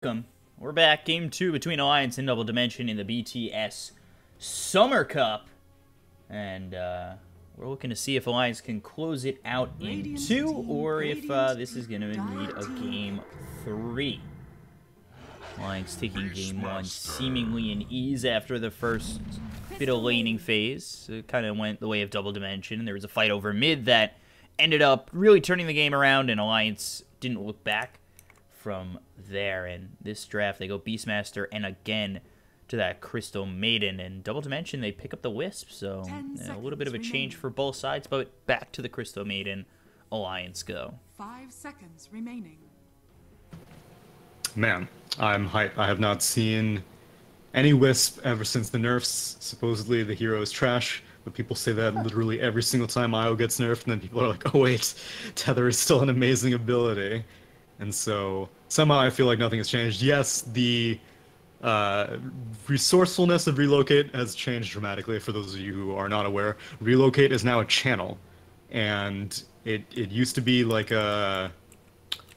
Welcome. We're back. Game 2 between Alliance and Double Dimension in the BTS Summer Cup. And we're looking to see if Alliance can close it out in 2 or if this is going to need a Game 3. Alliance taking Game 1 seemingly in ease after the first bit of laning phase. It kind of went the way of Double Dimension. There was a fight over mid that ended up really turning the game around, and Alliance didn't look back from there. And this draft, they go Beastmaster and again to that Crystal Maiden. And Double Dimension, they pick up the Wisp, so a little bit of a change for both sides, but back to the Crystal Maiden. Alliance go. 5 seconds remaining. Man, I'm hyped. I have not seen any Wisp ever since the nerfs. Supposedly the hero is trash, but people say that literally every single time IO gets nerfed, and then people are like, oh wait, Tether is still an amazing ability. And so somehow I feel like nothing has changed. Yes, the resourcefulness of Relocate has changed dramatically. For those of you who are not aware, Relocate is now a channel, and it used to be like a,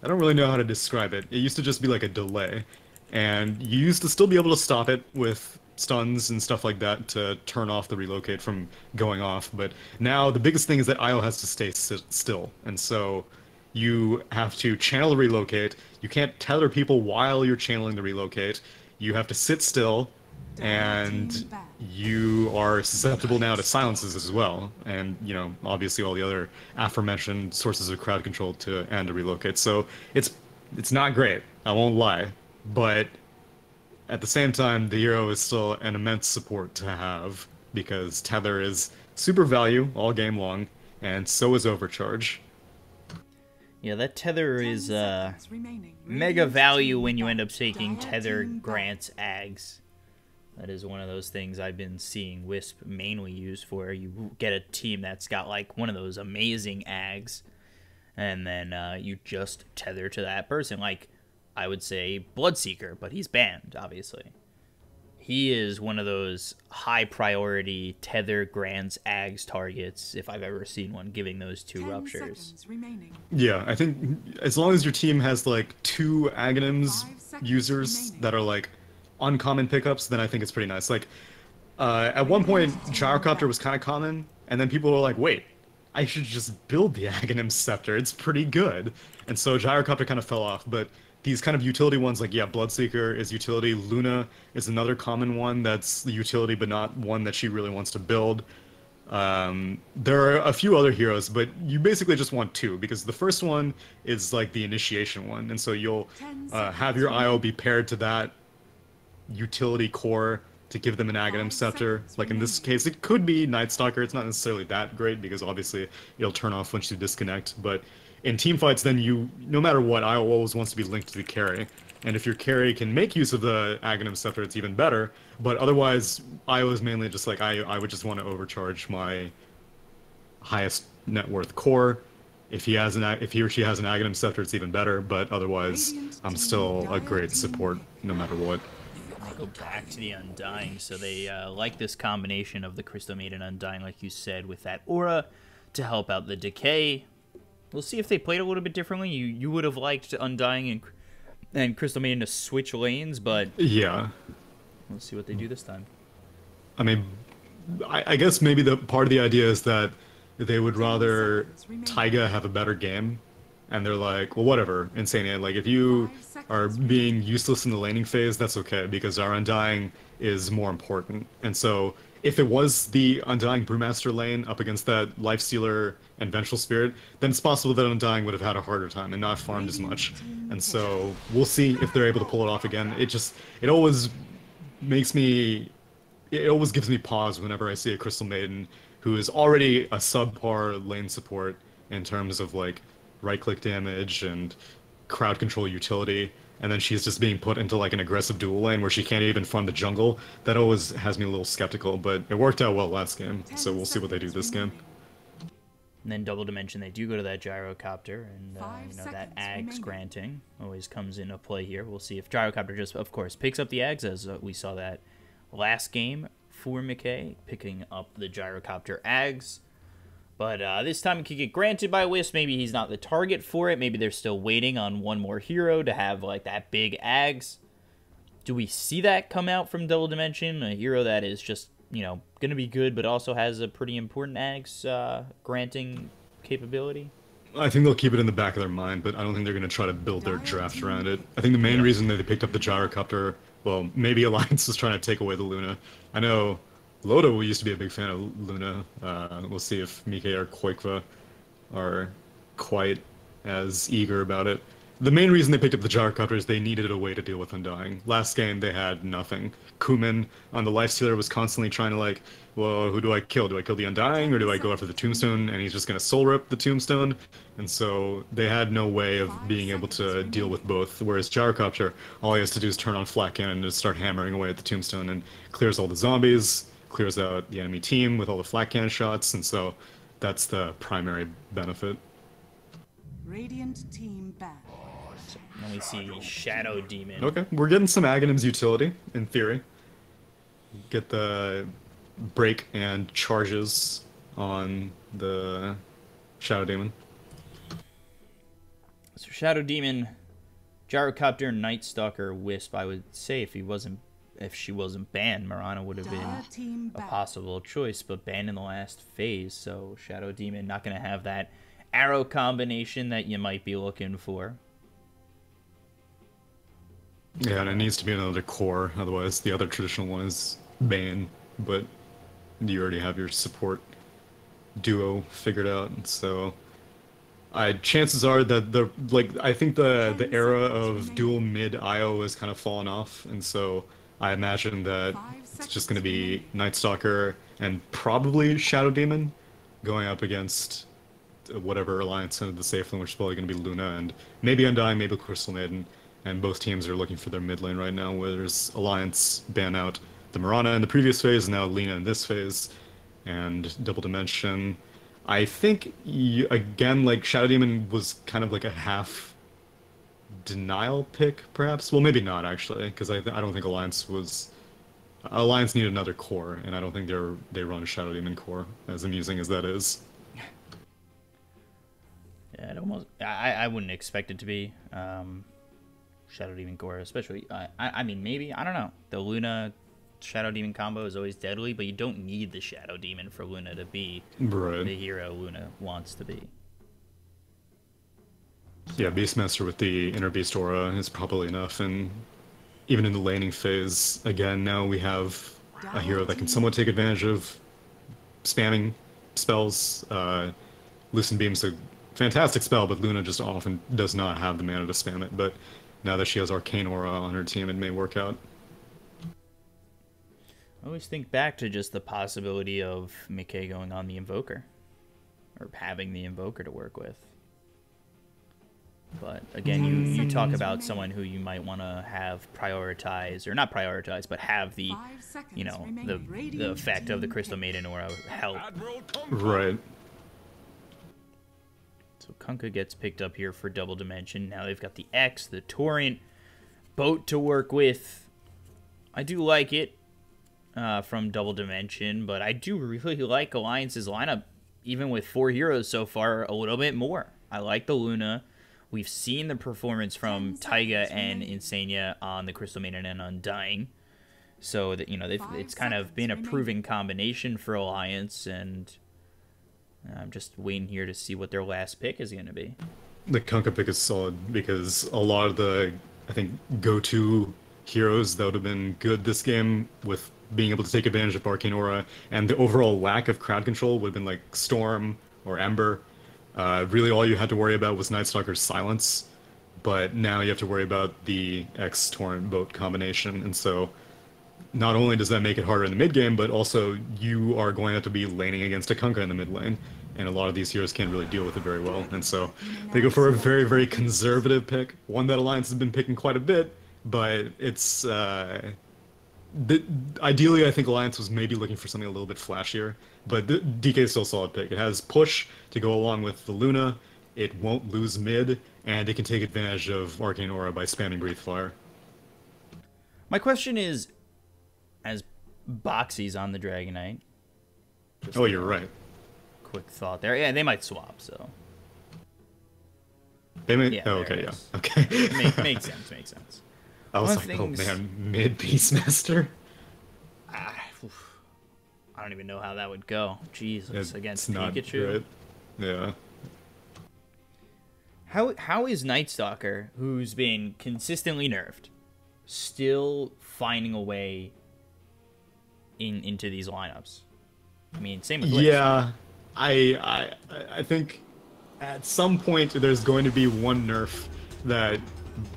I don't really know how to describe it. It used to just be like a delay, and you used to still be able to stop it with stuns and stuff like that to turn off the Relocate from going off. But now the biggest thing is that IO has to stay still, and so you have to channel the Relocate. You can't tether people while you're channeling the Relocate. You have to sit still, and you are susceptible now to silences as well. And, you know, obviously all the other aforementioned sources of crowd control to and to Relocate. So it's not great, I won't lie. But at the same time, the hero is still an immense support to have, because tether is super value all game long, and so is overcharge. Yeah, that tether is mega value when you end up taking tether grants ags. That is one of those things I've been seeing Wisp mainly used for. You get a team that's got like one of those amazing ags, and then you just tether to that person. Like, I would say Bloodseeker, but he's banned, obviously. He is one of those high priority tether grants ags targets, if I've ever seen one, giving those 2 ruptures. Yeah, I think as long as your team has like 2 Aghanims users that are like uncommon pickups, then I think it's pretty nice. Like, at one point, Gyrocopter was kind of common, and then people were like, wait, I should just build the Aghanim Scepter, it's pretty good. And so Gyrocopter kind of fell off, but these kind of utility ones, like, yeah, Bloodseeker is utility, Luna is another common one that's the utility, but not one that she really wants to build. There are a few other heroes, but you basically just want 2, because the first one is like the initiation one, and so you'll have your IO be paired to that utility core to give them an Aghanim Scepter. Like in this case, it could be Night Stalker. It's not necessarily that great, because obviously it'll turn off once you disconnect, but in teamfights, then you, no matter what, IO always wants to be linked to the carry. And if your carry can make use of the Aghanim Scepter, it's even better. But otherwise, IO is mainly just like, I would just want to overcharge my highest net worth core. If he or she has an Aghanim Scepter, it's even better. But otherwise, I'm still a great support, no matter what. They go back to the Undying, so they like this combination of the Crystal Maiden Undying, like you said, with that aura to help out the decay. We'll see if they played a little bit differently. You would have liked Undying and Crystal Maiden to switch lanes, but yeah, we'll see what they do this time. I mean, I guess maybe the part of the idea is that they would rather Taiga have a better game, and they're like, well, whatever, Insania. Like, if you are being useless in the laning phase, that's okay, because our Undying is more important. And so if it was the Undying Brewmaster lane up against that Lifestealer and Vengeful Spirit, then it's possible that Undying would have had a harder time and not farmed as much. And so we'll see if they're able to pull it off again. It always makes me, it always gives me pause whenever I see a Crystal Maiden who is already a subpar lane support in terms of like right-click damage and crowd control utility, and then she's just being put into like an aggressive dual lane where she can't even farm the jungle. That always has me a little skeptical, but it worked out well last game, so we'll see what they do this game. And then Double Dimension, they do go to that Gyrocopter, and you know, that Ags granting always comes into play here. We'll see if Gyrocopter just, of course, picks up the Ags, as we saw that last game for McKay, picking up the Gyrocopter Ags. But this time it could get granted by Wisp. Maybe he's not the target for it. Maybe they're still waiting on one more hero to have like that big Ags. Do we see that come out from Double Dimension? A hero that is just, you know, going to be good, but also has a pretty important Ags granting capability? I think they'll keep it in the back of their mind, but I don't think they're going to try to build their draft around it. I think the main reason that they picked up the Gyrocopter, well, maybe Alliance is trying to take away the Luna. I know Loda used to be a big fan of Luna. We'll see if Mike or Koikva are quite as eager about it. The main reason they picked up the Gyrocopter is they needed a way to deal with Undying. Last game, they had nothing. Kumin on the Lifestealer was constantly trying to like, well, who do I kill? Do I kill the Undying, or do I go after the Tombstone? And he's just going to soul rip the Tombstone. And so they had no way of being able to deal with both. Whereas Gyrocopter, all he has to do is turn on Flat Cannon and just start hammering away at the Tombstone and clears all the zombies, clears out the enemy team with all the Flat Cannon shots. And so that's the primary benefit. Radiant team back. Then we see Shadow Demon. Okay, we're getting some Aghanim's utility, in theory. Get the break and charges on the Shadow Demon. So Shadow Demon, Gyrocopter, Night Stalker, Wisp. I would say if she wasn't banned, Mirana would have been a possible choice, but banned in the last phase. So Shadow Demon not going to have that arrow combination that you might be looking for. Yeah, and it needs to be another core, otherwise the other traditional one is banned, but you already have your support duo figured out, so chances are that I think the era of dual mid IO has kind of fallen off, and so I imagine that it's just going to be Night Stalker and probably Shadow Demon going up against whatever alliance ended the safe lane, which is probably going to be Luna and maybe Undying, maybe Crystal Maiden. And both teams are looking for their mid lane right now, where there's Alliance ban out the Mirana in the previous phase, and now Lina in this phase, and Double Dimension. I think, again, like, Shadow Demon was kind of like a half denial pick, perhaps? Well, maybe not, actually, because I don't think Alliance needed another core, and I don't think they run a Shadow Demon core, as amusing as that is. Yeah, I wouldn't expect it to be. Shadow Demon core, especially. I mean, maybe, I don't know. The Luna Shadow Demon combo is always deadly, but you don't need the Shadow Demon for Luna to be the hero Luna wants to be. Yeah, Beastmaster with the Inner Beast Aura is probably enough, and even in the laning phase, again, now we have a hero that can somewhat take advantage of spamming spells. Loosen Beam's a fantastic spell, but Luna just often does not have the mana to spam it, but now that she has Arcane Aura on her team, it may work out. I always think back to just the possibility of Mike going on the Invoker, or having the Invoker to work with. But again, you talk about someone who you might want to have prioritize, or not prioritize, but have the, you know, the effect of the Crystal Maiden Aura help. Right. So Kunkka gets picked up here for Double Dimension. Now they've got the X, the Torrent, boat to work with. I do like it from Double Dimension, but I do really like Alliance's lineup, even with 4 heroes so far, a little bit more. I like the Luna. We've seen the performance from Taiga and Insania on the Crystal Maiden and Undying. So that, you know, it's kind of been a proven combination for Alliance, and I'm just waiting here to see what their last pick is going to be. The Kunkka pick is solid because a lot of the, I think, go-to heroes that would have been good this game with being able to take advantage of Arcane Aura and the overall lack of crowd control would have been like Storm or Ember. Really all you had to worry about was Night Stalker's silence, but now you have to worry about the X-Torrent boat combination, and so not only does that make it harder in the mid game, but also you are going to have to be laning against a Kunkka in the mid lane, and a lot of these heroes can't really deal with it very well, and so they go for a very, very conservative pick, one that Alliance has been picking quite a bit, but it's ideally I think Alliance was maybe looking for something a little bit flashier, but DK is still a solid pick. It has push to go along with the Luna, it won't lose mid, and it can take advantage of Arcane Aura by spamming Breathe Fire. My question is, as Boxy's on the Dragonite. Oh, you're right. quick thought there. Yeah, they might swap, so. They may... Yeah, oh, there okay, it yeah. is. Okay. Makes sense, makes sense. I was One like, of oh things- man, mid-Beastmaster? Oof. I don't even know how that would go. Jesus, against not Pikachu. great. Yeah. How is Night Stalker, who's been consistently nerfed, still finding a way into these lineups? I mean, same with Blitz. Yeah, I think at some point there's going to be one nerf that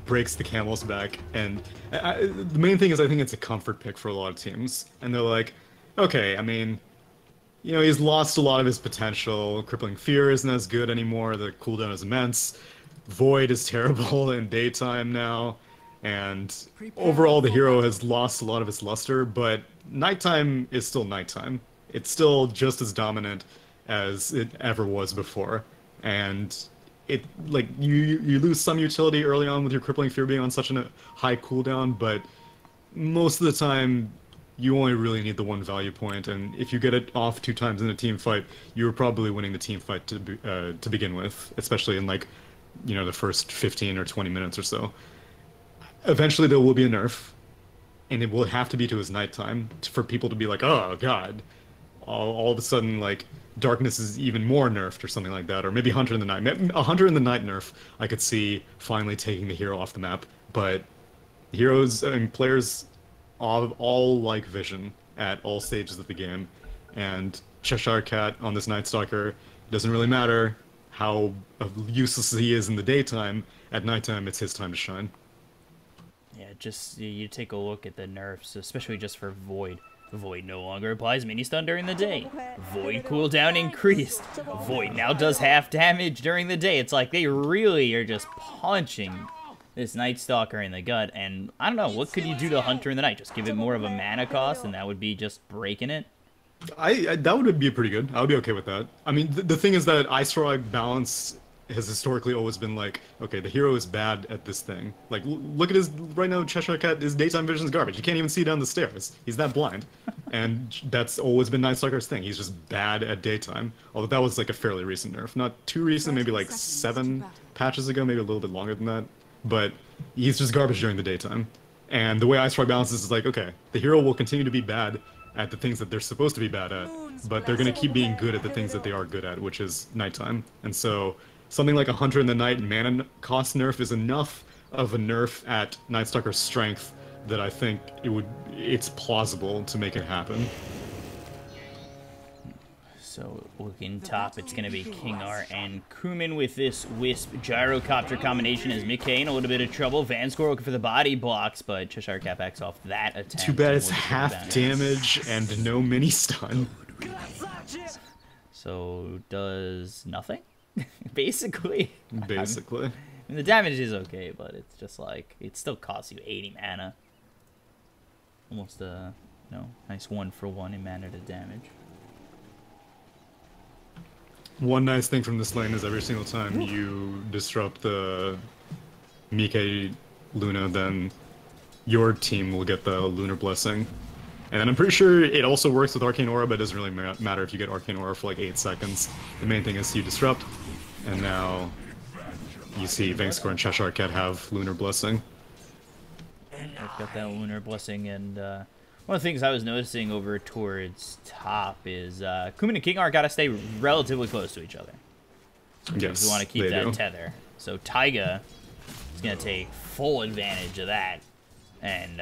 breaks the camel's back, and the main thing is I think it's a comfort pick for a lot of teams, and they're like, okay, I mean, you know, he's lost a lot of his potential. Crippling Fear isn't as good anymore. The cooldown is immense. Void is terrible in daytime now, and overall the hero has lost a lot of its luster, but nighttime is still nighttime. It's still just as dominant as it ever was before, and it, like, you lose some utility early on with your Crippling Fear being on such a high cooldown, but most of the time you only really need the one value point, and if you get it off 2 times in a team fight, you're probably winning the team fight to begin with, especially in, like, you know, the first 15 or 20 minutes or so. Eventually there will be a nerf, and it will have to be to his nighttime for people to be like, oh god, all of a sudden, like, darkness is even more nerfed or something like that, or maybe Hunter in the Night. A Hunter in the Night nerf I could see finally taking the hero off the map, but heroes and players all like Vision at all stages of the game, and Cheshire Cat on this Night Stalker doesn't really matter how useless he is in the daytime. At nighttime, it's his time to shine. Yeah, just you take a look at the nerfs, especially just for Void. Void no longer applies mini stun during the day. Void cooldown increased. Void now does half damage during the day. It's like they really are just punching this Night Stalker in the gut, and I don't know, what could you do to Hunter in the Night? Just give it more of a mana cost, and that would be just breaking it? That would be pretty good. I would be okay with that. I mean, the thing is that Ice Frog balance has historically always been like, okay, the hero is bad at this thing. Like, look at his, right now, Cheshire Cat, his daytime vision's garbage. You can't even see down the stairs. He's that blind. And that's always been Night Stalker's thing. He's just bad at daytime. Although that was like a fairly recent nerf. Not too recent, maybe like 7 patches ago, maybe a little bit longer than that. But he's just garbage during the daytime. And the way Ice Frog balances is like, okay, the hero will continue to be bad at the things that they're supposed to be bad at, but they're going to keep being good at the things that they are good at, which is nighttime. And so something like a Hunter in the Night mana cost nerf is enough of a nerf at Night Stalker's strength that I think it's plausible to make it happen. So looking top, it's going to be King R and Kumin with this Wisp Gyrocopter combination as Mickey in a little bit of trouble. Van Score looking for the body blocks, but Cheshire Cat backs off that attempt. Too bad it's half damage and no mini stun. So does nothing? Basically. Basically. I mean, the damage is okay, but it's just like, it still costs you 80 mana. Almost a, nice 1-for-1 in mana to damage. One nice thing from this lane is every single time you disrupt the Mike Luna, then your team will get the Lunar Blessing. And I'm pretty sure it also works with Arcane Aura, but it doesn't really matter if you get Arcane Aura for like 8 seconds. The main thing is you disrupt, and now you see Vangscore and Cheshire Cat have Lunar Blessing. I've got that Lunar Blessing, and one of the things I was noticing over towards top is Kumin and King R gotta stay relatively close to each other. Yes, we want to keep they that do. tether. So Taiga is gonna take full advantage of that, and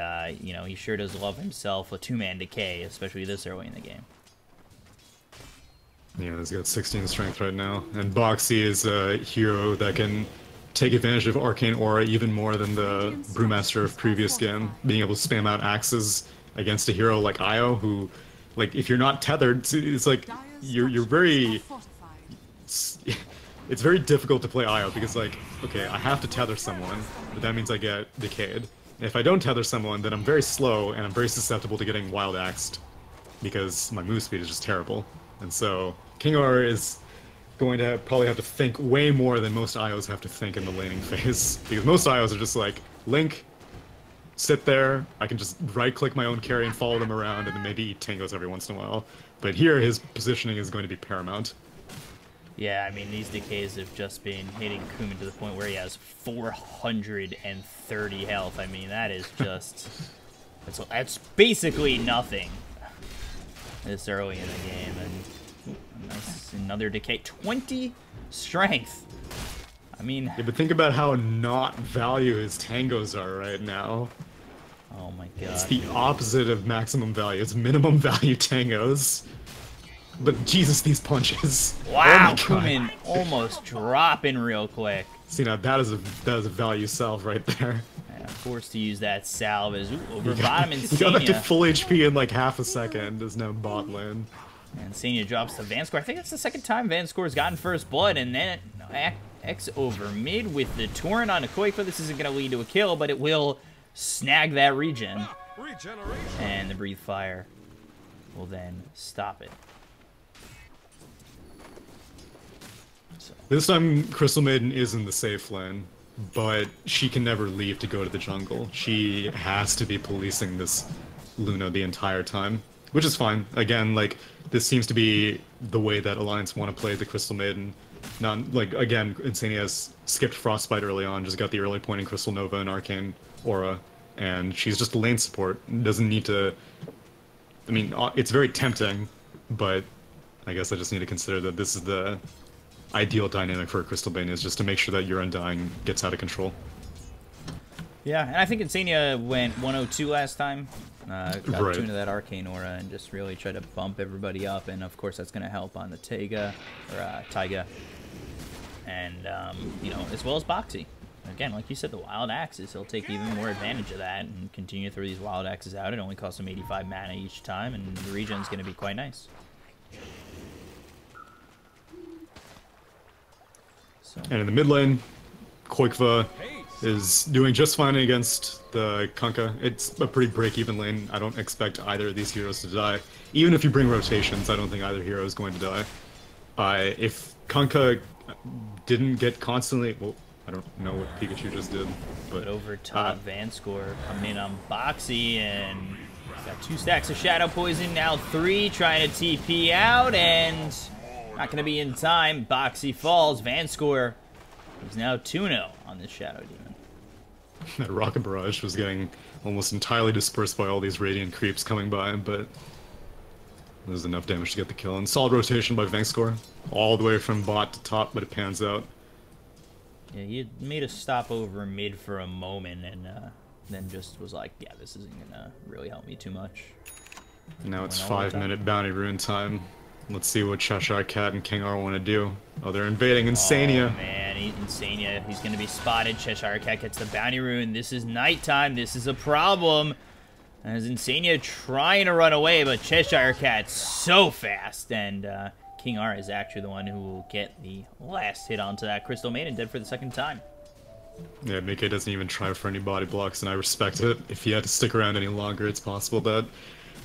he sure does love himself a 2-man decay, especially this early in the game. Yeah, he's got 16 strength right now, and Boxy is a hero that can take advantage of Arcane Aura even more than the Brewmaster of previous game, being able to spam out axes against a hero like Io, who, like, if you're not tethered, it's like you're very. It's very difficult to play Io because, like, okay, I have to tether someone, but that means I get decayed. And if I don't tether someone, then I'm very slow and I'm very susceptible to getting wild axed because my move speed is just terrible. And so King R is going to probably have to think way more than most IOs have to think in the laning phase, because most IOs are just like, Link, sit there, I can just right-click my own carry and follow them around, and then maybe eat tangos every once in a while. But here, his positioning is going to be paramount. Yeah, I mean, these decays have just been hitting Kumin to the point where he has 430 health. I mean, that is just... that's basically nothing this early in the game. And nice, another decay. 20 strength. I mean... Yeah, but think about how not value his tangos are right now. Oh my god. It's the opposite of maximum value. It's minimum value tangos. But Jesus, these punches. Wow, oh Kumin almost dropping real quick. See, now that is a value salve right there. Yeah, forced to use that salve as over bottom He got up to Insania. full HP in like half a second. Is now bot lane. And Insania drops to Vanscore. I think that's the second time Vanscore's gotten first blood, and then X over mid with the Torrent on a Koifa. This isn't going to lead to a kill, but it will snag that regen. And the Breathe Fire will then stop it. This time, Crystal Maiden is in the safe lane, but she can never leave to go to the jungle. She has to be policing this Luna the entire time, which is fine. Again, like, this seems to be the way that Alliance want to play the Crystal Maiden. Not, like, again, Insania has skipped Frostbite early on, just got the early point in Crystal Nova and Arcane Aura, and she's just a lane support. Doesn't need to... I mean, it's very tempting, but I guess I just need to consider that this is the ideal dynamic for a Crystal Bane, is just to make sure that your Undying gets out of control. Yeah, and I think Insania went 102 last time. Got Right. two into that Arcane Aura and just really tried to bump everybody up, and of course that's going to help on the Taiga. And, you know, as well as Boxy. Again, like you said, the Wild Axes, he'll take even more advantage of that and continue to throw these Wild Axes out. It only costs him 85 mana each time, and the regen's going to be quite nice. So. And in the mid lane, Koikva is doing just fine against the Kunkka. It's a pretty break-even lane. I don't expect either of these heroes to die. Even if you bring rotations, I don't think either hero is going to die. If Kunkka didn't get constantly... Well, I don't know what Pikachu just did, but over top, Vanscore come in on Boxy, and got 2 stacks of Shadow Poison, now 3, trying to TP out, and not going to be in time. Boxy falls. Vanscore is now 2-0 on this Shadow Demon. that Rocket Barrage was getting almost entirely dispersed by all these Radiant creeps coming by, but there's enough damage to get the kill. And solid rotation by Vanscore, all the way from bot to top, but it pans out. Yeah, he had made a stop over mid for a moment, and then just was like, yeah, this isn't going to really help me too much. Now it's 5-minute bounty rune time. Let's see what Cheshire Cat and King R want to do. Oh, they're invading Insania. Oh, man, Insania. He's going to be spotted. Cheshire Cat gets the bounty rune. This is nighttime. This is a problem. As Insania trying to run away, but Cheshire Cat's so fast, and King R is actually the one who will get the last hit onto that Crystal Maiden, dead for the second time. Yeah, Mickey doesn't even try for any body blocks, and I respect it. If he had to stick around any longer, it's possible that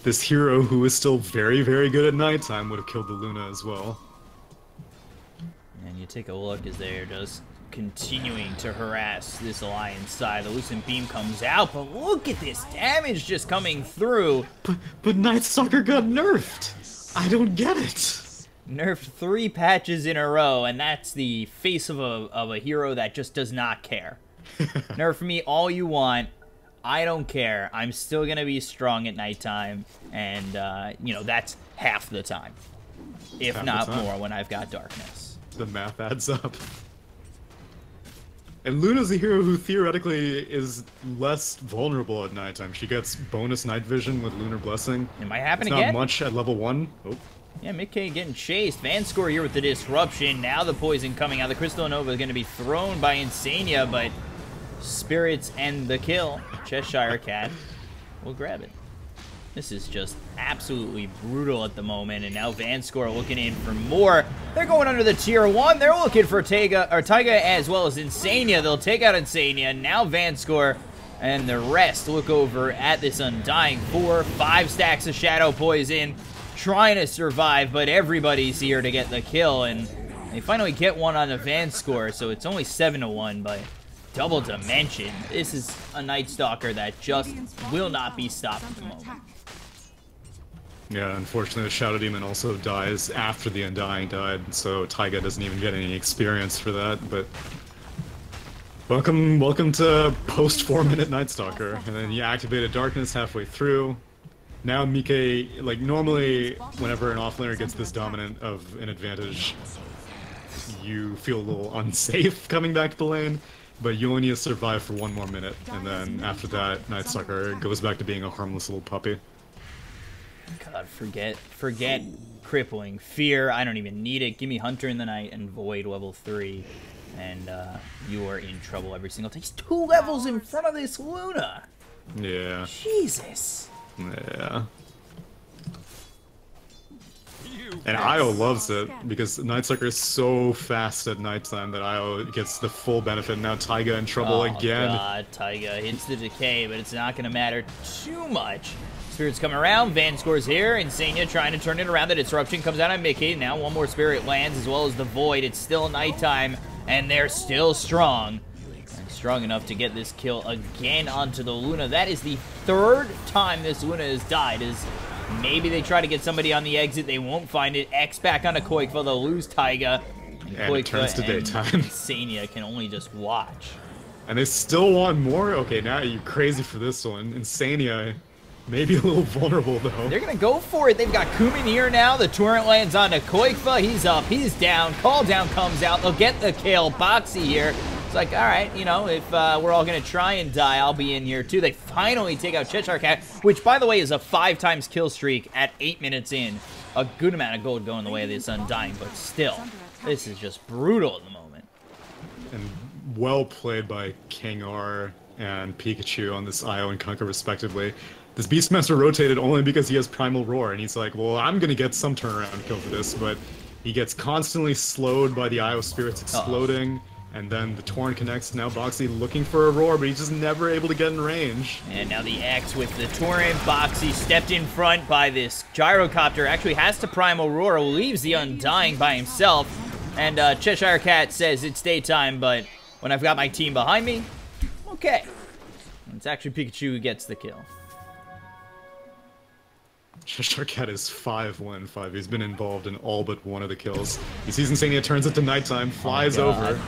this hero, who is still very, very good at nighttime, would have killed the Luna as well. And you take a look as they're just continuing to harass this Alliance side. The Lucent Beam comes out, but look at this damage just coming through. But Night Stalker got nerfed. I don't get it. Nerfed 3 patches in a row, and that's the face of a hero that just does not care. Nerf me all you want. I don't care. I'm still going to be strong at nighttime, and, you know, that's half the time. If Half not the time. more when I've got darkness. The math adds up. And Luna's a hero who theoretically is less vulnerable at nighttime. She gets bonus night vision with Lunar Blessing. It might happen It's again. not much at level 1. Oh. Yeah, Mickey getting chased. Vanscore here with the disruption. Now the poison coming out. The Crystal Nova is going to be thrown by Insania, but Spirits and the kill. Cheshire Cat will grab it. This is just absolutely brutal at the moment, and now Vanscore looking in for more. They're going under the tier 1. They're looking for Taiga as well as Insania. They'll take out Insania. Now Vanscore and the rest look over at this Undying 4. 5 stacks of Shadow Poison, trying to survive, but everybody's here to get the kill, and they finally get one on the Vanscore, so it's only 7-1, but double dimension. This is a Night Stalker that just will not be stopped at the moment. Yeah, unfortunately the Shadow Demon also dies after the Undying died, so Taiga doesn't even get any experience for that, but... Welcome to post 4-minute Night Stalker, and then you activated Darkness halfway through. Now Mike, like normally whenever an offlaner gets this dominant of an advantage, you feel a little unsafe coming back to the lane, but you only need to survive for 1 more minute, and then after that, Night Stalker goes back to being a harmless little puppy. God, forget crippling. Fear, I don't even need it. Give me Hunter in the Night and Void level 3. And you are in trouble every single time. He's 2 levels in front of this Luna! Yeah. Jesus! Yeah. And Io loves it, because Night Stalker is so fast at nighttime that Io gets the full benefit. Now Taiga in trouble again. Oh god, Taiga hits the decay, but it's not going to matter too much. Spirit's coming around, Van scores here, Insania trying to turn it around, the disruption comes out on Mickey, now 1 more Spirit lands as well as the Void. It's still nighttime, and they're still strong. And strong enough to get this kill again onto the Luna. That is the 3rd time this Luna has died, as maybe they try to get somebody on the exit, they won't find it. X back onto Koikva, they'll lose Taiga. And it turns to daytime. Insania can only just watch. And they still want more? Okay, now you're crazy for this one. Insania... Maybe a little vulnerable, though. They're going to go for it. They've got Kumin here now. The Torrent lands onto Koikva. He's up. He's down. Call down comes out. They'll get the kill. Boxy here. It's like, all right, you know, if we're all going to try and die, I'll be in here, too. They finally take out Cheshire Cat, which, by the way, is a 5 times kill streak at 8 minutes in. A good amount of gold going the way of this Undying, but still, this is just brutal at the moment. And well played by King R and Pikachu on this Io and Kunkka, respectively. This Beastmaster rotated only because he has Primal Roar, and he's like, well, I'm gonna get some turnaround kill for this, but he gets constantly slowed by the Io Spirits exploding, and then the Torrent connects. Now Boxy looking for a Roar, but he's just never able to get in range. And now the X with the Torrent. Boxy stepped in front by this Gyrocopter, actually has to Primal Roar, leaves the Undying by himself, and Cheshire Cat says it's daytime, but when I've got my team behind me, okay. It's actually Pikachu who gets the kill. Cheshire Cat is 5-1-5. He's been involved in all but 1 of the kills. He sees Insania, turns it to nighttime, flies over.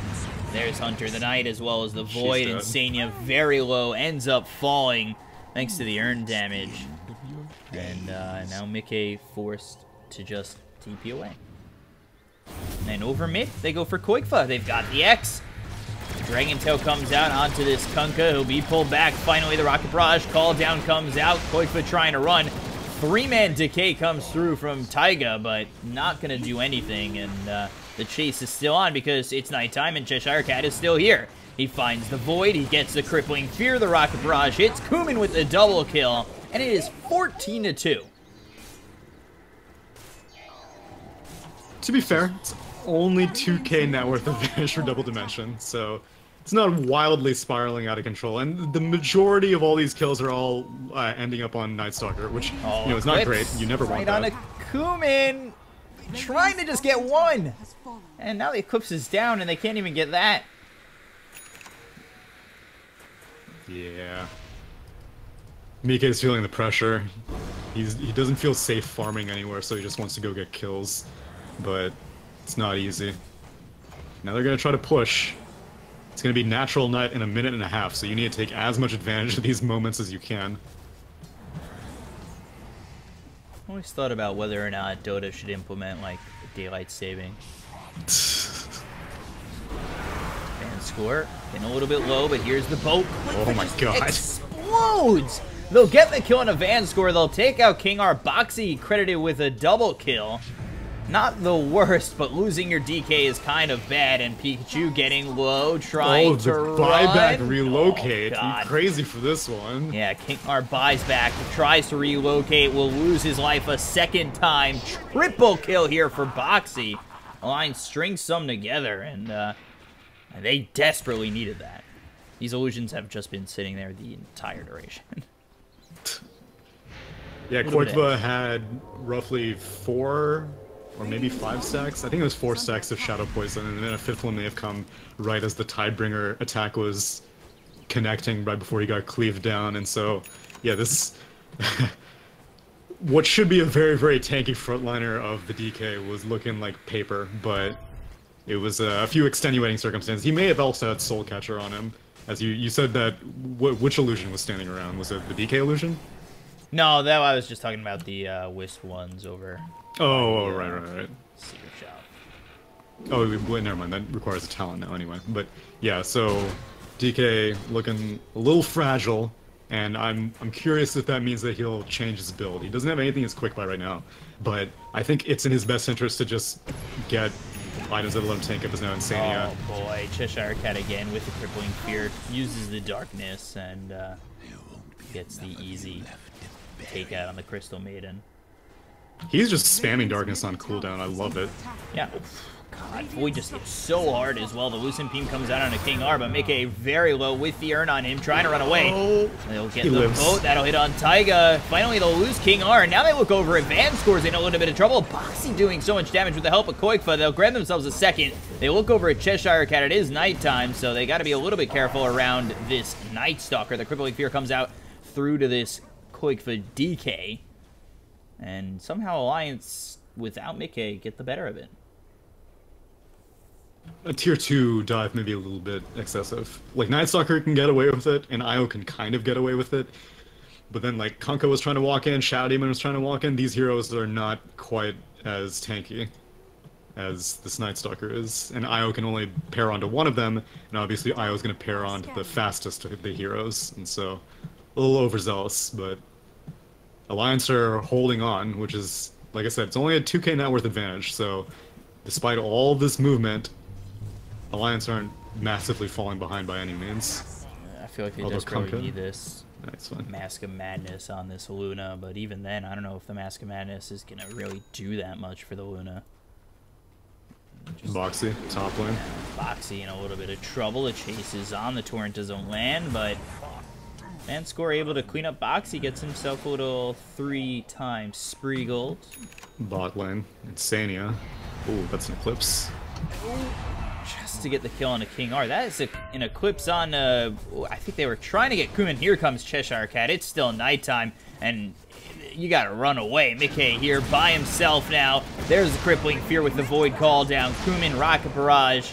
There's Hunter the Night as well as the Void. Insania very low, ends up falling thanks to the earn damage. And now Mickey forced to just TP away. And over mid, they go for Koikva. They've got the X. Dragon Tail comes out onto this Kunkka. He'll be pulled back. Finally, the Rocket Barrage call down comes out. Koikva trying to run. 3-man decay comes through from Taiga, but not going to do anything, and the chase is still on because it's nighttime and Cheshire Cat is still here. He finds the Void, he gets the Crippling Fear, the Rocket Barrage hits Kumin with the double kill, and it is 14-2. To be fair, it's only 2k net worth advantage for Double Dimension, so it's not wildly spiraling out of control, and the majority of all these kills are all ending up on Night Stalker, which, you know, is not great. You never want that. Right on a Kumin, trying to just get 1. And now the Eclipse is down, and they can't even get that. Yeah. Mika is feeling the pressure. He doesn't feel safe farming anywhere, so he just wants to go get kills. But it's not easy. Now they're going to try to push. It's going to be natural night in a minute and a half, so you need to take as much advantage of these moments as you can. I always thought about whether or not Dota should implement, like, daylight saving. And score. Getting a little bit low, but here's the boat. Oh my god. Explodes! They'll get the kill on a Van score. They'll take out King R. Boxy, credited with a double kill. Not the worst, but losing your DK is kind of bad, and Pikachu getting low, trying to run. Buyback relocate. Oh, You're crazy for this one. Yeah, King R buys back, tries to relocate, will lose his life a second time. Triple kill here for Boxy. Alliance strings some together, and they desperately needed that. These illusions have just been sitting there the entire duration. Yeah, Koikva had roughly 4 or maybe 5 stacks. I think it was 4 stacks of Shadow Poison, and then a 5th one may have come right as the Tidebringer attack was connecting right before he got cleaved down, and so, yeah, this... what should be a very, very tanky frontliner of the DK was looking like paper, but it was a few extenuating circumstances. He may have also had Soul Catcher on him. As you said that, which illusion was standing around? Was it the DK illusion? No, that I was just talking about the Wisp ones over. Right. Secret shop. Oh, wait, never mind. That requires a talent now anyway. But yeah, so DK looking a little fragile, and I'm curious if that means that he'll change his build. He doesn't have anything that's quick by right now, but I think it's in his best interest to just get items that let him tank up his now Insania. Oh boy, Cheshire Cat again with the Crippling Fear, uses the darkness and gets the easy takeout on the Crystal Maiden. He's just spamming darkness on cooldown. I love it. Yeah. God, Void just hits so hard as well. The Lucent Beam comes out on a King R, but Mickey very low with the Urn on him, trying to run away. They'll get the boat. That'll hit on Taiga. Finally, they'll lose King R. Now they look over at Vanscore's in a little bit of trouble. Boxy doing so much damage with the help of Koikfa. They'll grab themselves a second. They look over at Cheshire Cat. It is nighttime, so they got to be a little bit careful around this Night Stalker. The Crippling Fear comes out through to this Koikfa DK. And somehow Alliance, without Mickey, get the better of it. A tier 2 dive may be a little bit excessive. Like, Night Stalker can get away with it, and Io can kind of get away with it. But then, like, Kunkka was trying to walk in, Shadow Demon was trying to walk in. These heroes are not quite as tanky as this Night Stalker is. And Io can only pair onto one of them, and obviously Io's going to pair onto the fastest of the heroes. And so, a little overzealous, but Alliance are holding on, which is, like I said, it's only a 2k net worth advantage, so despite all this movement, Alliance aren't massively falling behind by any means. I feel like they desperately need this Nice Mask of Madness on this Luna, but even then, I don't know if the Mask of Madness is going to really do that much for the Luna. Boxy, top lane. Boxy in a little bit of trouble. The chase is on the Torrent doesn't land, but Vanscore able to clean up Boxy, gets himself a little 3-time spree gold. Bot lane, Insania. Ooh, that's an Eclipse. Just to get the kill on a King R. That is an Eclipse on, I think they were trying to get Kuman. Here comes Cheshire Cat. It's still nighttime, and you gotta run away. Mickey here by himself now. There's the Crippling Fear with the Void Call down. Kuman, Rocket Barrage,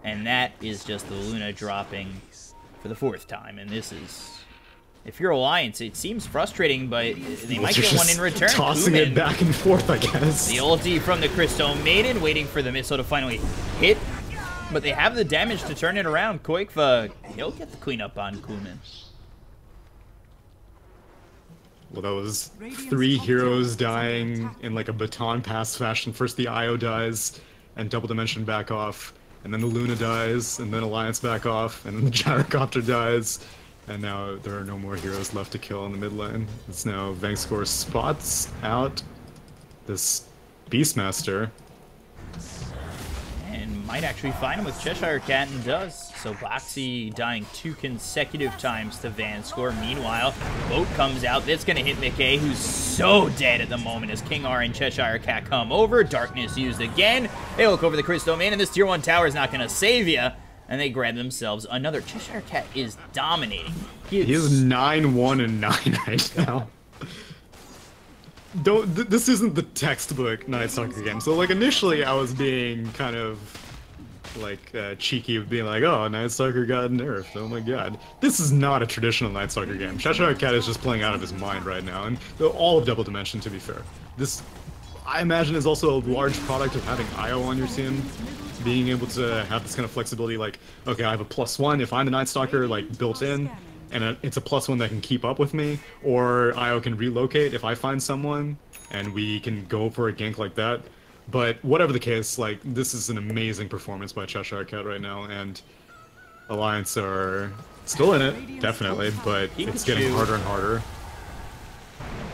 and that is just the Luna dropping for the 4th time, and this is... If you're Alliance, it seems frustrating, but they might get one in return. Tossing it back and forth, I guess. The ulti from the Crystal Maiden, waiting for the missile to finally hit. But they have the damage to turn it around. Koikfa, he'll get the cleanup on Kuman. Well, that was 3 heroes dying in like a baton pass fashion. First the Io dies, and Double Dimension back off. And then the Luna dies, and then Alliance back off, and then the Gyrocopter dies. And now there are no more heroes left to kill in the mid lane. It's now Vangscore spots out this Beastmaster. And might actually find him with Cheshire Cat, and does. So Boxy dying 2 consecutive times to Vanscore. Meanwhile, boat comes out. That's going to hit Mickey, who's so dead at the moment as King R and Cheshire Cat come over. Darkness used again. They look over the Crystal Main, and this tier 1 tower is not going to save you. And they grab themselves another. Cheshire Cat is dominating. He is 9-1 and 9 right now. This isn't the textbook Night Stalker game. So like initially I was being kind of like cheeky of being like, oh, Night Stalker got nerfed. Oh my god. This is not a traditional Night Stalker game. Cheshire Cat is just playing out of his mind right now, and all of Double Dimension, to be fair. This, I imagine, is also a large product of having Io on your team. Being able to have this kind of flexibility, like, okay, I have a +1 if I'm the Night Stalker, like, built in, and it's a +1 that can keep up with me, or Io can relocate if I find someone, and we can go for a gank like that. But whatever the case, like, this is an amazing performance by Cheshire Cat right now, and Alliance are still in it, definitely, but it's getting harder and harder.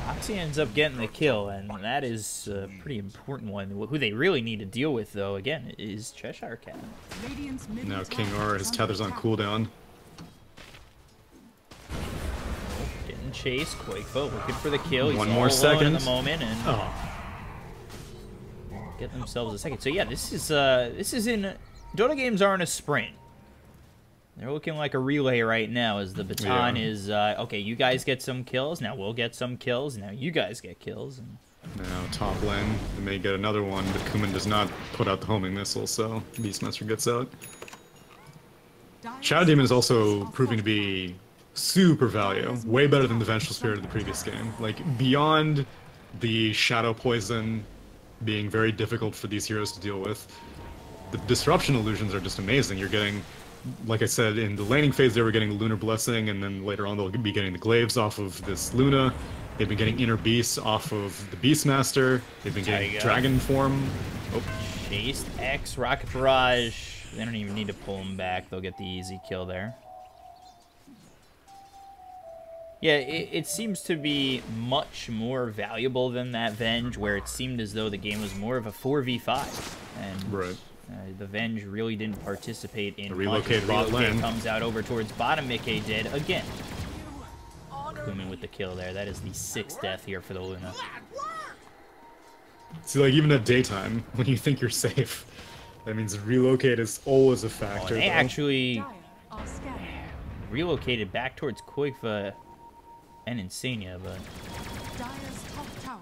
Boxy ends up getting the kill, and that is a pretty important one. Who they really need to deal with, though, again, is Cheshire Cat. Now King R, his tether's on cooldown. Getting chased, Quakefoot looking for the kill. He's One all more alone second in the moment, and get themselves a second. So yeah, this is in Dota games aren't a sprint. They're looking like a relay right now as the baton is, okay, you guys get some kills, now we'll get some kills, now you guys get kills. And now top lane, they may get another one, but Kuman does not put out the homing missile, so Beastmaster gets out. Shadow Demon is also proving to be super value, way better than the Vengeful Spirit of the previous game. Like, beyond the Shadow Poison being very difficult for these heroes to deal with, the Disruption illusions are just amazing. You're getting, like I said, in the laning phase they were getting the Lunar Blessing, and then later on they'll be getting the Glaives off of this Luna. They've been getting Inner Beasts off of the Beastmaster. They've been getting Dragon Form. Oh. Chased X, Rocket Barrage. They don't even need to pull him back. They'll get the easy kill there. Yeah, it seems to be much more valuable than that Venge, where it seemed as though the game was more of a 4v5. And the Venge really didn't participate in much. Relocate comes out over towards bottom. Mickey dead again. Kuman with the kill there. That is the 6th death here for the Luna. See, like, even at daytime, when you think you're safe, that means relocate is always a factor. They actually relocated back towards Koifa and Insania, but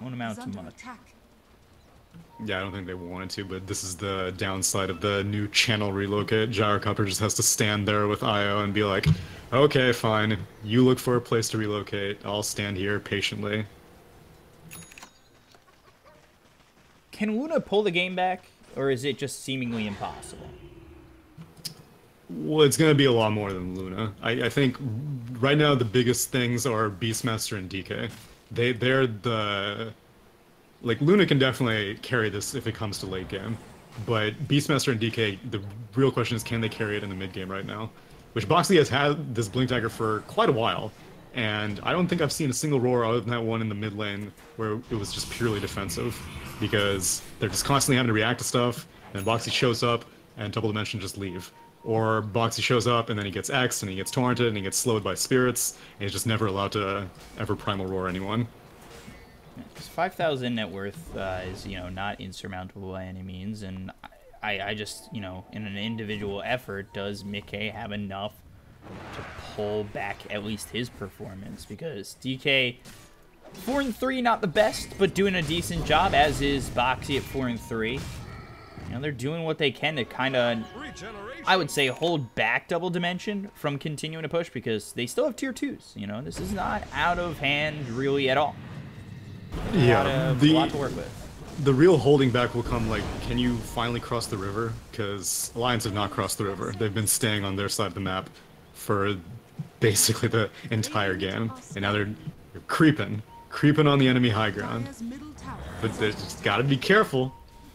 won't amount to much. Yeah, I don't think they wanted to, but this is the downside of the new channel relocate. Gyrocopter just has to stand there with Io and be like, okay, fine, you look for a place to relocate, I'll stand here patiently. Can Luna pull the game back, or is it just seemingly impossible? Well, it's going to be a lot more than Luna. I think right now the biggest things are Beastmaster and DK. They're the... Like, Luna can definitely carry this if it comes to late game, but Beastmaster and DK, the real question is, can they carry it in the mid game right now? Which Boxy has had this Blink Dagger for quite a while, and I don't think I've seen a single roar other than that one in the mid lane where it was just purely defensive, because they're just constantly having to react to stuff, and Boxy shows up, and Double Dimension just leave. Or Boxy shows up, and then he gets X'd, and he gets torrented, and he gets slowed by spirits, and he's just never allowed to ever Primal Roar anyone. 5,000 net worth is, you know, not insurmountable by any means, and I just, you know, in an individual effort, does Mickey have enough to pull back at least his performance? Because DK, 4-3, not the best, but doing a decent job, as is Boxy at 4-3. You know, they're doing what they can to kind of, I would say, hold back Double Dimension from continuing to push, because they still have tier 2s, you know? This is not out of hand, really, at all. Yeah, a lot to work with. The real holding back will come, like, can you finally cross the river? Because Alliance have not crossed the river. They've been staying on their side of the map for basically the entire game. And now they're creeping on the enemy high ground. But they just gotta be careful.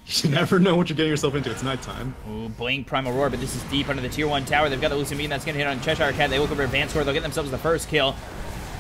You never know what you're getting yourself into. It's nighttime. Ooh, Blink, Primal Roar, but this is deep under the tier 1 tower. They've got the Lucian Beam that's going to hit on Cheshire Cat. They look over Advanced Sword. They'll get themselves the first kill.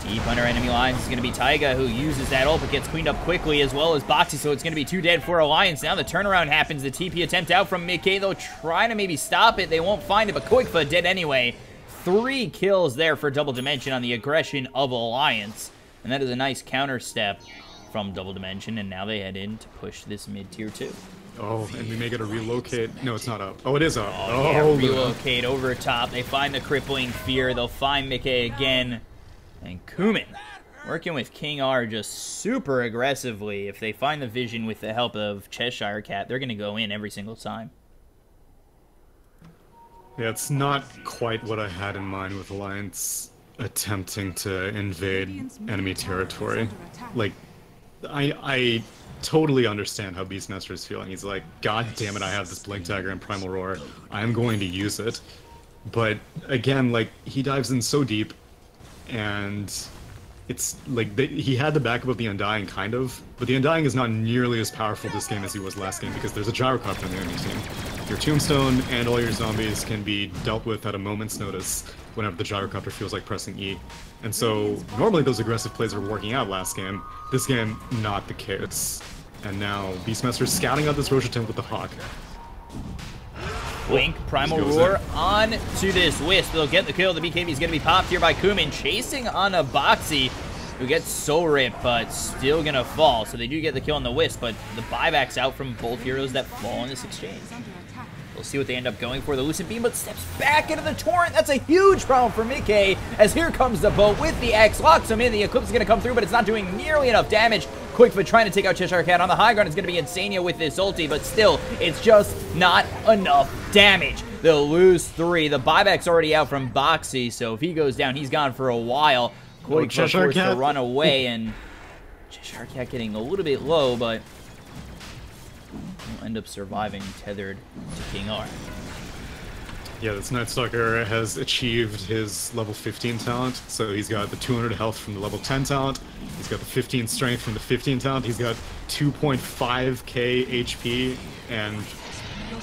Deep under enemy lines is going to be Taiga, who uses that ult, but gets cleaned up quickly, as well as Boxy, so it's going to be 2 dead for Alliance. Now the turnaround happens. The TP attempt out from Mickey. They'll try to maybe stop it. They won't find it, but Koifa dead anyway. 3 kills there for Double Dimension on the aggression of Alliance. And that is a nice counter step from Double Dimension, and now they head in to push this mid-tier 2. Oh, and we may get a relocate. No, it's not up. Oh, it is up. Oh, yeah, relocate over top. They find the crippling fear. They'll find Mickey again. And Kuman, working with King R just super aggressively. If they find the vision with the help of Cheshire Cat, they're going to go in every single time. Yeah, it's not quite what I had in mind with Alliance attempting to invade enemy territory. Like, I totally understand how Beastmaster is feeling. He's like, God damn it, I have this Blink Dagger and Primal Roar. I'm going to use it. But again, like, he dives in so deep, and it's like he had the backup of the Undying, kind of, but the Undying is not nearly as powerful this game as he was last game, because there's a Gyrocopter in the enemy team. Your Tombstone and all your zombies can be dealt with at a moment's notice whenever the Gyrocopter feels like pressing E. And so, normally those aggressive plays were working out last game. This game, not the case. And now, Beastmaster is scouting out this Roche attempt with the Hawk. Blink, Primal Roar on to this Wisp. They'll get the kill. The BKB is going to be popped here by Kuman, chasing on a Boxy, who gets soul ripped, but still going to fall. So they do get the kill on the Wisp, but the buyback's out from both heroes that fall in this exchange. We'll see what they end up going for. The Lucent Beam, but steps back into the Torrent. That's a huge problem for Mickey, as here comes the boat with the X. Locks him in. The Eclipse is going to come through, but it's not doing nearly enough damage. Quickfoot trying to take out Cheshire Cat. On the high ground, it's going to be Insania with this ulti, but still, it's just not enough damage. They'll lose 3. The buyback's already out from Boxy, so if he goes down, he's gone for a while. Quickfoot forced to run away, and Cheshire Cat getting a little bit low, but will end up surviving tethered to King R. Yeah, this Night Stalker has achieved his level 15 talent, so he's got the 200 health from the level 10 talent, he's got the 15 strength from the 15 talent, he's got 2.5k HP, and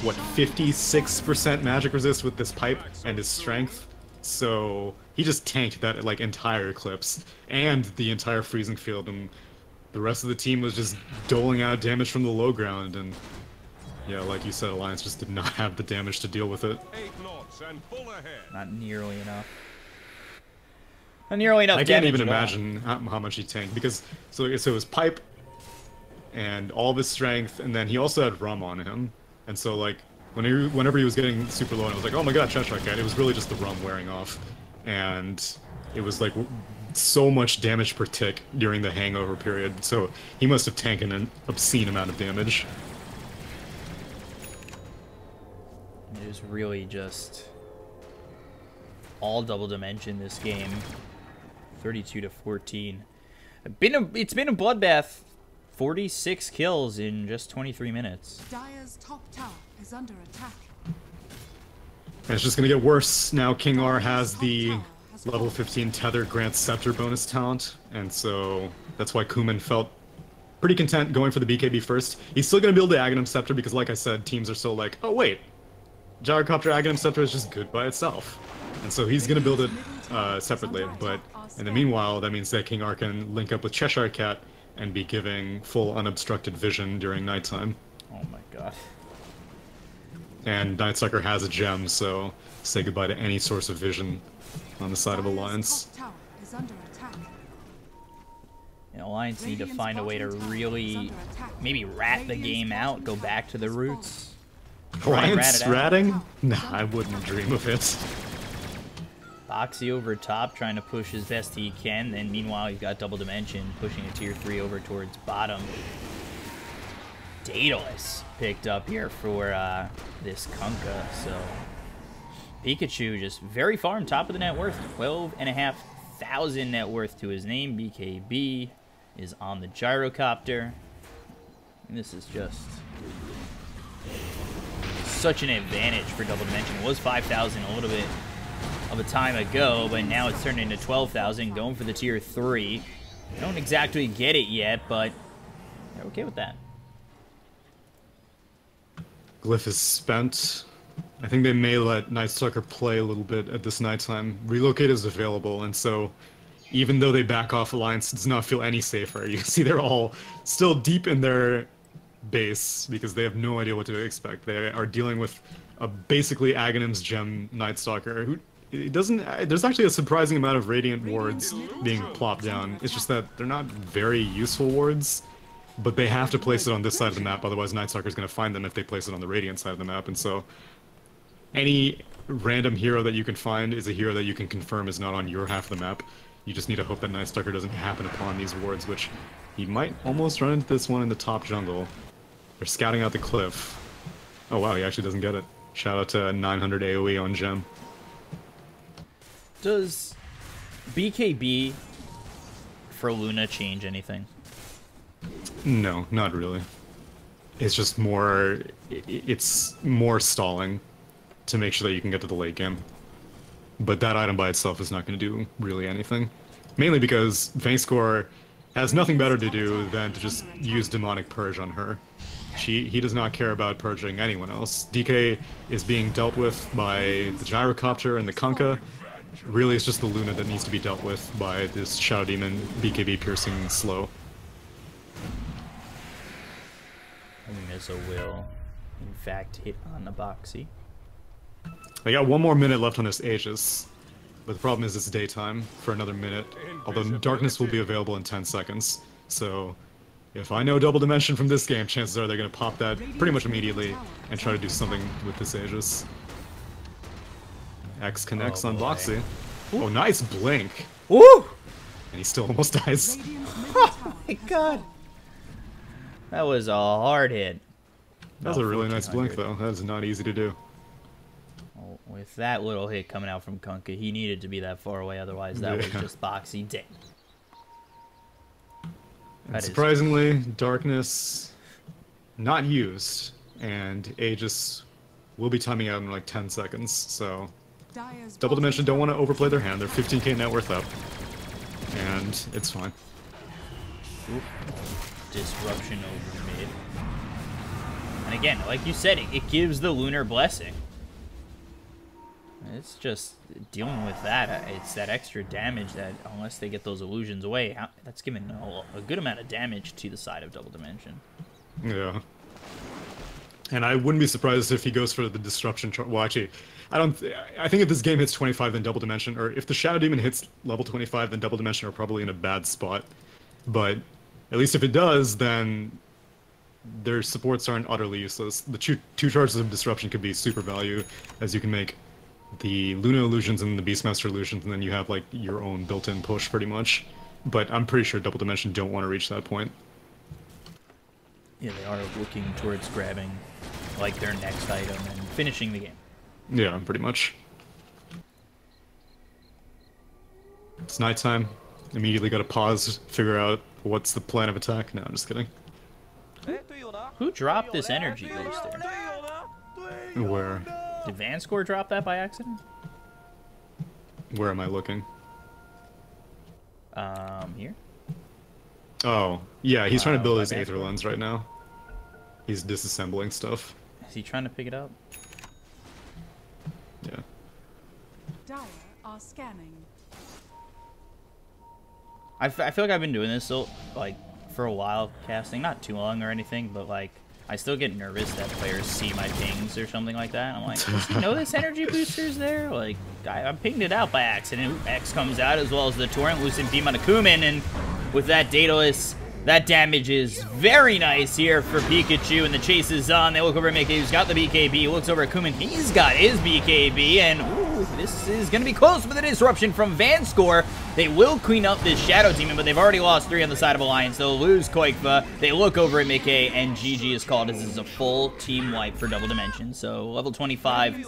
what, 56% magic resist with this pipe and his strength, so he just tanked that, like, entire Eclipse, and the entire freezing field, and the rest of the team was just doling out damage from the low ground, and yeah, like you said, Alliance just did not have the damage to deal with it. Not nearly enough. Not nearly enough damage. I can't even imagine how much he tanked, because so it was pipe and all of his strength, and then he also had rum on him, and so like whenever he was getting super low, and I was like, oh my god, Cheshire Cat, it was really just the rum wearing off, and it was like so much damage per tick during the hangover period, so he must have tanked an obscene amount of damage. It was really just all double dimension this game. 32 to 14. It's been a bloodbath. 46 kills in just 23 minutes. Dire's top tower is under attack. And it's just gonna get worse. Now King R has the level 15 tethered Grant Scepter bonus talent, and so that's why Kuman felt pretty content going for the BKB first. He's still gonna build the Aghanim Scepter because, like I said, teams are still like, oh wait, Gyrocopter Aghanim Scepter is just good by itself. And so he's gonna build it separately, but in the meanwhile, that means that King R can link up with Cheshire Cat and be giving full unobstructed vision during nighttime. Oh my god. And Night Stalker has a gem, so say goodbye to any source of vision on the side of Alliance. And Alliance need to find a way to really maybe rat the game out, go back to the roots. Alliance ratting? Nah, I wouldn't dream of it. Boxy over top, trying to push as best he can, then meanwhile he's got double dimension, pushing a tier 3 over towards bottom. Daedalus picked up here for this Kunkka, so Pikachu just very farm, top of the net worth, 12,500 net worth to his name. BKB is on the Gyrocopter, and this is just such an advantage for double dimension. It was 5,000 a little bit of a time ago, but now it's turned into 12,000, going for the tier 3. I don't exactly get it yet, but they're okay with that. Glyph is spent. I think they may let Night Stalker play a little bit at this nighttime. Relocate is available, and so even though they back off, Alliance does not feel any safer. You can see they're all still deep in their base because they have no idea what to expect. They are dealing with a basically Aghanim's gem Night Stalker who it doesn't. There's actually a surprising amount of Radiant wards being plopped down. It's just that they're not very useful wards. But they have to place it on this side of the map, otherwise Night Stalker's going to find them if they place it on the Radiant side of the map, and so any random hero that you can find is a hero that you can confirm is not on your half of the map. You just need to hope that Night Stalker doesn't happen upon these wards, which he might almost run into this one in the top jungle. They're scouting out the cliff. Oh wow, he actually doesn't get it. Shout out to 900 AoE on Gem. Does BKB for Luna change anything? No, not really. It's just more... It's more stalling to make sure that you can get to the late game. But that item by itself is not going to do really anything. Mainly because Vengscore has nothing better to do than to just use Demonic Purge on her. He does not care about purging anyone else. DK is being dealt with by the Gyrocopter and the Kunkka. Really, it's just the Luna that needs to be dealt with by this Shadow Demon BKB piercing slow. Mizzo will, in fact, hit on the Boxy. I got one more minute left on this Aegis, but the problem is it's daytime for another minute, although Darkness will be available in 10 seconds, so If I know Double Dimension from this game, chances are they're going to pop that pretty much immediately and try to do something with this Aegis. X connects on boy. Boxy. Oh, nice blink. Woo! And he still almost dies. Oh my god. That was a hard hit. That was a really nice blink, though. That is not easy to do. Well, with that little hit coming out from Kunkka, he needed to be that far away, otherwise that was just Boxy dead. And surprisingly, Darkness not used, and Aegis will be timing out in like 10 seconds, so Double Dimension don't want to overplay their hand. They're 15k net worth up, and it's fine. Oop. Disruption over mid. And again, like you said, it gives the Lunar Blessing. It's just dealing with that. It's that extra damage that, unless they get those illusions away, that's giving a good amount of damage to the side of Double Dimension. Yeah. And I wouldn't be surprised if he goes for the disruption. Well, actually, I think if this game hits 25, then Double Dimension, or if the Shadow Demon hits level 25, then Double Dimension are probably in a bad spot. But at least if it does, then their supports aren't utterly useless. The two charges of disruption could be super value, as you can make the Luna illusions and the Beastmaster illusions, and then you have like your own built-in push pretty much. But I'm pretty sure Double Dimension don't want to reach that point. Yeah, they are looking towards grabbing like their next item and finishing the game. Yeah, pretty much. It's nighttime. Immediately got to pause, figure out what's the plan of attack. No, I'm just kidding. Who dropped this energy booster? Where? Did Vanscore drop that by accident? Where am I looking? Here? Oh, yeah, he's trying to build his by Aether Vanscore? Lens right now. He's disassembling stuff. Is he trying to pick it up? Yeah. Dire are scanning. I feel like I've been doing this so like for a while, casting, not too long or anything, but like I still get nervous that players see my pings or something like that. I'm like, does he know this energy booster's there? Like, I pinged it out by accident. Ooh, X comes out as well as the Torrent, Lucent Beam on Akumen, and with that Daedalus, that damage is very nice here for Pikachu, and the chase is on. They look over at Mickey, who's got the BKB, looks over at Akumen, he's got his BKB, and ooh, this is going to be close with a disruption from Vanscore. They will clean up this Shadow Demon, but they've already lost 3 on the side of Alliance. They'll lose Koikva. They look over at Mickey, and GG is called. This is a full team wipe for Double Dimension, so level 25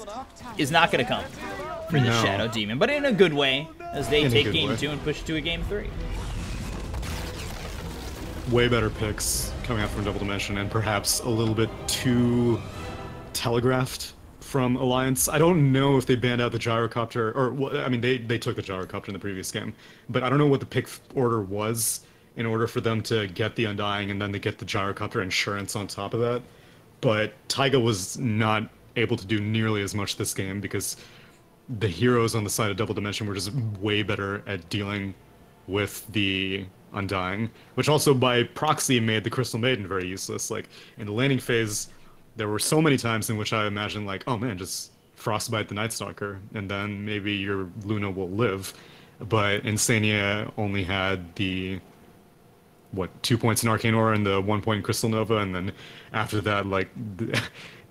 is not going to come for the Shadow Demon, but in a good way, as they take game 2 and push to a game 3. Way better picks coming out from Double Dimension, and perhaps a little bit too telegraphed from Alliance. I don't know if they banned out the gyrocopter, or, I mean, they took the gyrocopter in the previous game, but I don't know what the pick order was in order for them to get the Undying and then to get the gyrocopter insurance on top of that. But Taiga was not able to do nearly as much this game because the heroes on the side of Double Dimension were just way better at dealing with the Undying, which also by proxy made the Crystal Maiden very useless. Like, in the landing phase, there were so many times in which I imagined, like, oh man, just Frostbite the Night Stalker, and then maybe your Luna will live. But Insania only had the, 2 points in Arcane Aura and the 1 point in Crystal Nova, and then after that, like,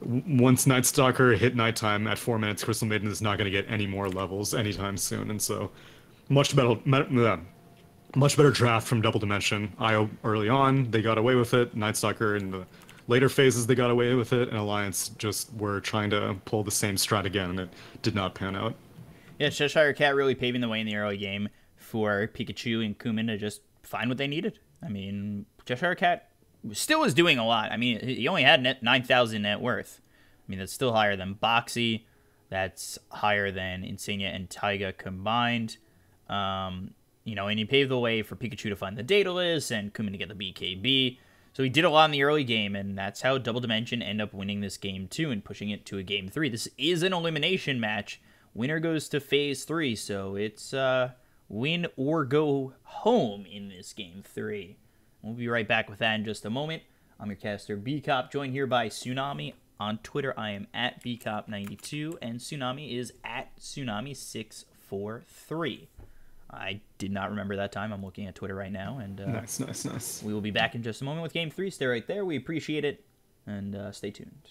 once Night Stalker hit nighttime at 4 minutes, Crystal Maiden is not going to get any more levels anytime soon, and so much better draft from Double Dimension. IO early on, they got away with it. Night Stalker in the later phases, they got away with it, and Alliance just were trying to pull the same strat again, and it did not pan out. Yeah, Cheshire Cat really paving the way in the early game for Pikachu and Kumin to just find what they needed. I mean, Cheshire Cat still was doing a lot. I mean, he only had 9,000 net worth. I mean, that's still higher than Boxy. That's higher than Insania and Taiga combined. You know, and he paved the way for Pikachu to find the Daedalus and Kumin to get the BKB. So he did a lot in the early game, and that's how Double Dimension end up winning this game 2 and pushing it to a game 3. This is an elimination match. Winner goes to phase 3, so it's win or go home in this game 3. We'll be right back with that in just a moment. I'm your caster, BCop, joined here by Tsunami. On Twitter, I am at BCop92, and Tsunami is at Tsunami643. I did not remember that time. I'm looking at Twitter right now, and Nice. we will be back in just a moment with Game 3. Stay right there. We appreciate it, and stay tuned.